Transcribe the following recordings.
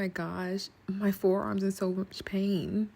my gosh, my forearm's in so much pain.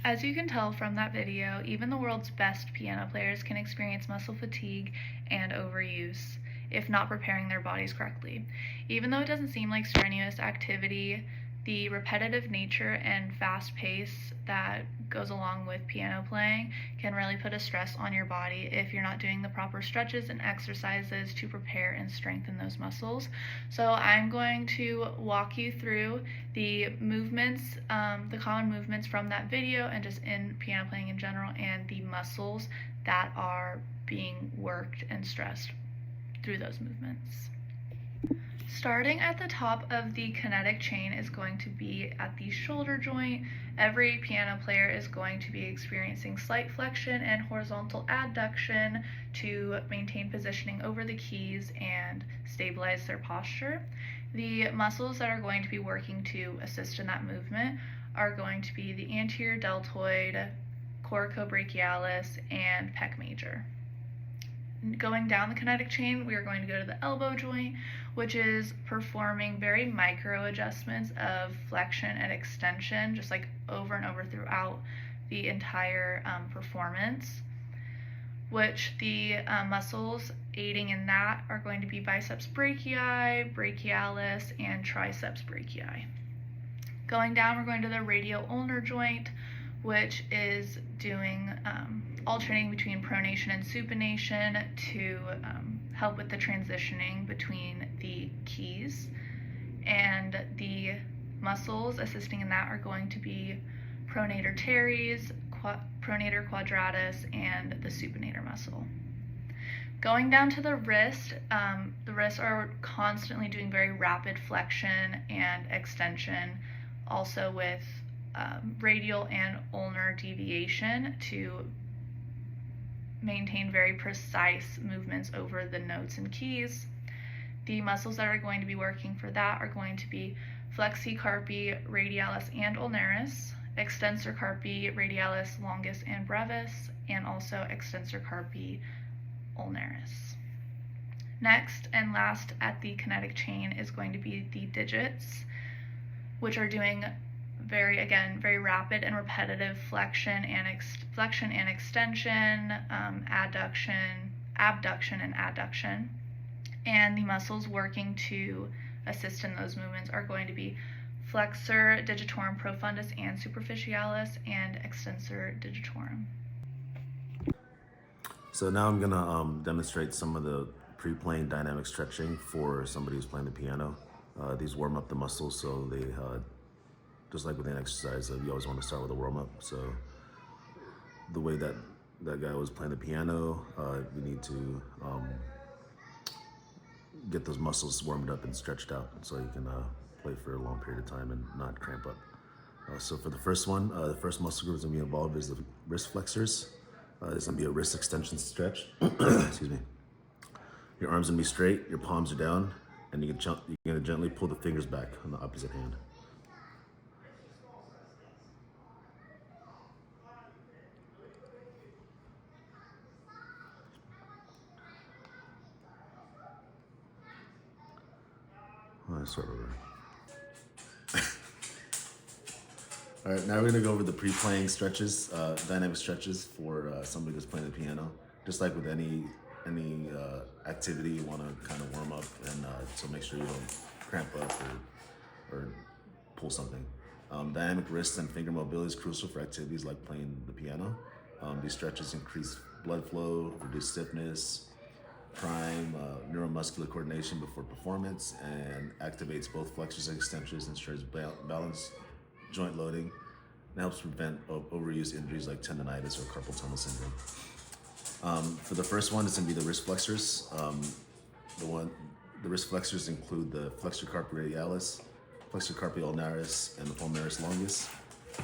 As you can tell from that video, even the world's best piano players can experience muscle fatigue and overuse if not preparing their bodies correctly. Even though it doesn't seem like strenuous activity, the repetitive nature and fast pace that goes along with piano playing can really put a stress on your body if you're not doing the proper stretches and exercises to prepare and strengthen those muscles. So I'm going to walk you through the movements, the common movements from that video and just in piano playing in general, and the muscles that are being worked and stressed through those movements. Starting at the top of the kinetic chain is going to be at the shoulder joint. Every piano player is going to be experiencing slight flexion and horizontal adduction to maintain positioning over the keys and stabilize their posture. The muscles that are going to be working to assist in that movement are going to be the anterior deltoid, coracobrachialis, and pec major. Going down the kinetic chain, we are going to go to the elbow joint, which is performing very micro adjustments of flexion and extension, just like over and over throughout the entire performance, which the muscles aiding in that are going to be biceps brachii, brachialis, and triceps brachii. Going down, we're going to the radial ulnar joint, which is doing alternating between pronation and supination to help with the transitioning between the keys. And the muscles assisting in that are going to be pronator teres, pronator quadratus, and the supinator muscle. Going down to the wrists are constantly doing very rapid flexion and extension, also with radial and ulnar deviation to maintain very precise movements over the notes and keys. The muscles that are going to be working for that are going to be flexi carpi, radialis, and ulnaris, extensor carpi, radialis, longus, and brevis, and also extensor carpi, ulnaris. Next and last at the kinetic chain is going to be the digits, which are doing very rapid and repetitive flexion and extension, abduction, and adduction. And the muscles working to assist in those movements are going to be flexor digitorum profundus and superficialis, and extensor digitorum. So now I'm gonna demonstrate some of the pre-playing dynamic stretching for somebody who's playing the piano. These warm up the muscles, so they just like with an exercise, you always want to start with a warm-up. So the way that guy was playing the piano, you need to get those muscles warmed up and stretched out so you can play for a long period of time and not cramp up. So for the first one, the first muscle group that's gonna be involved is the wrist flexors. There's gonna be a wrist extension stretch. Excuse me. Your arms gonna be straight, your palms are down, and you're gonna gently pull the fingers back on the opposite hand. Start over. All right, now we're gonna go over the pre-playing stretches, dynamic stretches for somebody who's playing the piano. Just like with any activity, you want to kind of warm up and so make sure you don't cramp up or pull something. Dynamic wrist and finger mobility is crucial for activities like playing the piano. These stretches increase blood flow, reduce stiffness, prime neuromuscular coordination before performance, and activates both flexors and extensors, ensures balance, joint loading, and helps prevent overuse injuries like tendonitis or carpal tunnel syndrome. For the first one, it's gonna be the wrist flexors. The wrist flexors include the flexor carpi radialis, flexor carpi ulnaris, and the palmaris longus.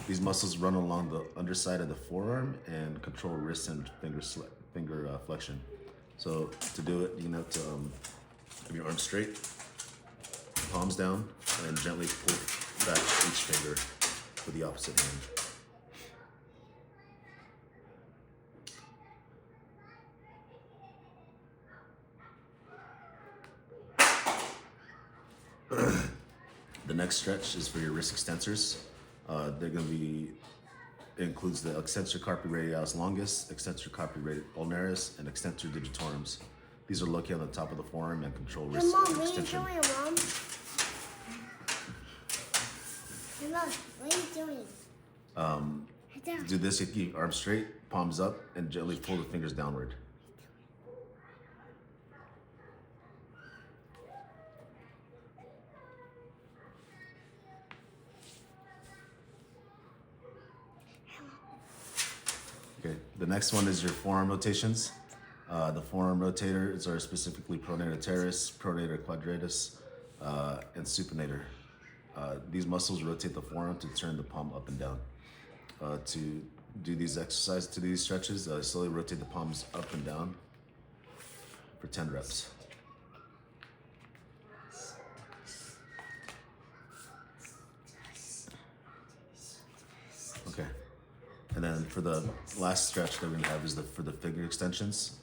These muscles run along the underside of the forearm and control wrist and finger flexion. So to do it, you have to have your arms straight, palms down, and gently pull back each finger with the opposite hand. The next stretch is for your wrist extensors. They're going to be, it includes the extensor carpi radialis longus, extensor carpi ulnaris, and extensor digitorums. These are located on the top of the forearm and control wrist Mom, what are you extension. doing, Mom? Hey, Mom, what are you doing? To do this, you keep your arms straight, palms up, and gently pull the fingers downward. Okay, the next one is your forearm rotations. The forearm rotators are specifically pronator teres, pronator quadratus, and supinator. These muscles rotate the forearm to turn the palm up and down. To do these exercises, to do these stretches, slowly rotate the palms up and down for 10 reps. Okay. And then for the last stretch that we're gonna have is for the finger extensions.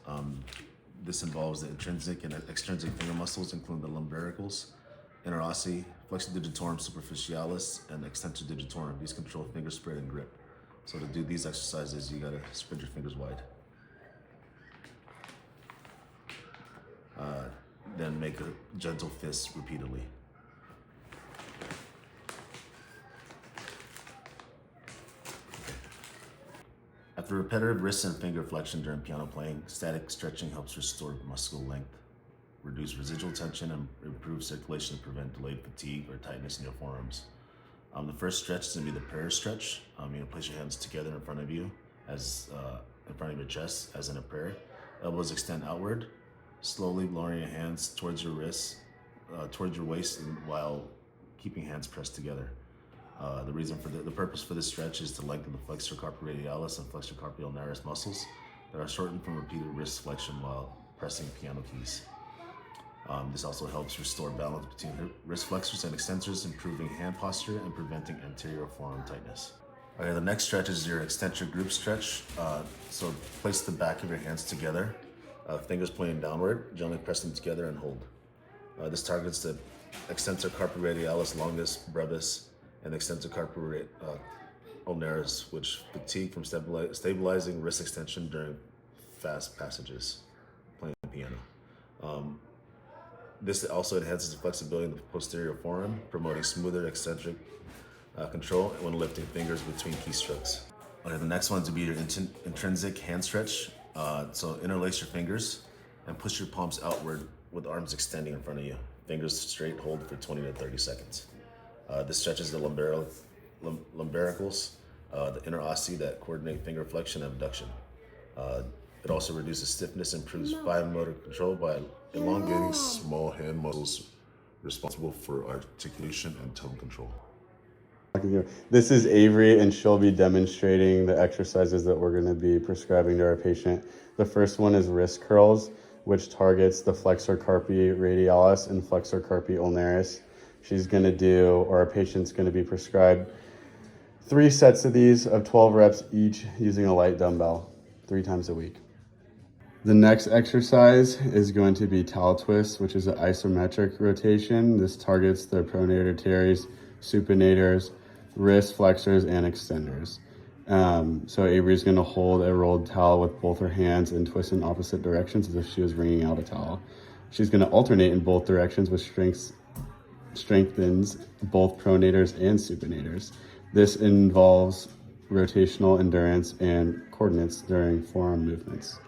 This involves the intrinsic and extrinsic finger muscles, including the lumbaricals, interossi, flexor digitorum superficialis, and extensor digitorum. These control finger spread and grip. So to do these exercises, you gotta spread your fingers wide. Then make a gentle fist repeatedly. After repetitive wrist and finger flexion during piano playing, static stretching helps restore muscle length, reduce residual tension, and improve circulation to prevent delayed fatigue or tightness in your forearms. The first stretch is going to be the prayer stretch. You place your hands together in front of you, as in front of your chest, as in a prayer. Elbows extend outward, slowly lowering your hands towards your wrists, towards your waist, and while keeping hands pressed together. The purpose for this stretch is to lengthen the flexor carpi radialis and flexor carpi ulnaris muscles that are shortened from repeated wrist flexion while pressing piano keys. This also helps restore balance between wrist flexors and extensors, improving hand posture and preventing anterior forearm tightness. Okay, the next stretch is your extensor group stretch. So place the back of your hands together, fingers pointing downward, gently press them together and hold. This targets the extensor carpi radialis longus, brevis, and extensor carpi ulnaris, which fatigue from stabilizing wrist extension during fast passages playing the piano. This also enhances the flexibility in the posterior forearm, promoting smoother eccentric control when lifting fingers between keystrokes. Okay, the next one to be your intrinsic hand stretch. So interlace your fingers and push your palms outward with arms extending in front of you. Fingers straight, hold for 20 to 30 seconds. This stretches the lumbaricals, the interossi that coordinate finger flexion and abduction. It also reduces stiffness and improves fine motor control by elongating small hand muscles responsible for articulation and tone control. This is Avery, and she'll be demonstrating the exercises that we're going to be prescribing to our patient. The first one is wrist curls, which targets the flexor carpi radialis and flexor carpi ulnaris. She's going to do, or our patient's going to be prescribed 3 sets of these of 12 reps each using a light dumbbell 3 times a week. The next exercise is going to be towel twist, which is an isometric rotation. This targets the pronator teres, supinators, wrist flexors, and extenders. So Avery's going to hold a rolled towel with both her hands and twist in opposite directions as if she was wringing out a towel. She's going to alternate in both directions, which strengthens both pronators and supinators. This involves rotational endurance and coordinates during forearm movements.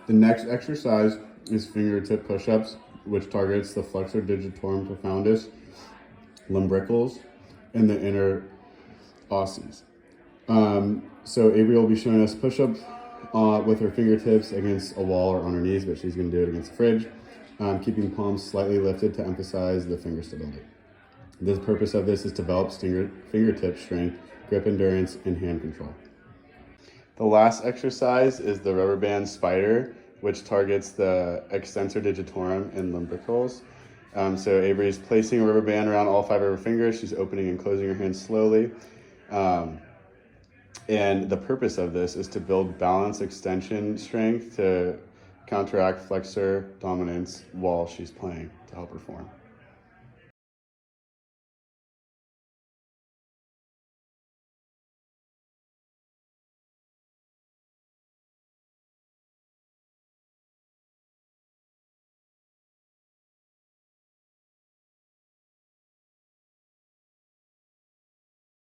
The next exercise is fingertip push-ups, which targets the flexor digitorum profundus, lumbricals, and the inner osseous. So Avery will be showing us push-ups with her fingertips against a wall or on her knees, but she's going to do it against the fridge, keeping palms slightly lifted to emphasize the finger stability. The purpose of this is to develop fingertip strength, grip endurance, and hand control. The last exercise is the rubber band spider, which targets the extensor digitorum and lumbricals. So Avery is placing a rubber band around all 5 of her fingers. She's opening and closing her hands slowly. And the purpose of this is to build balance extension strength to counteract flexor dominance while she's playing to help her form.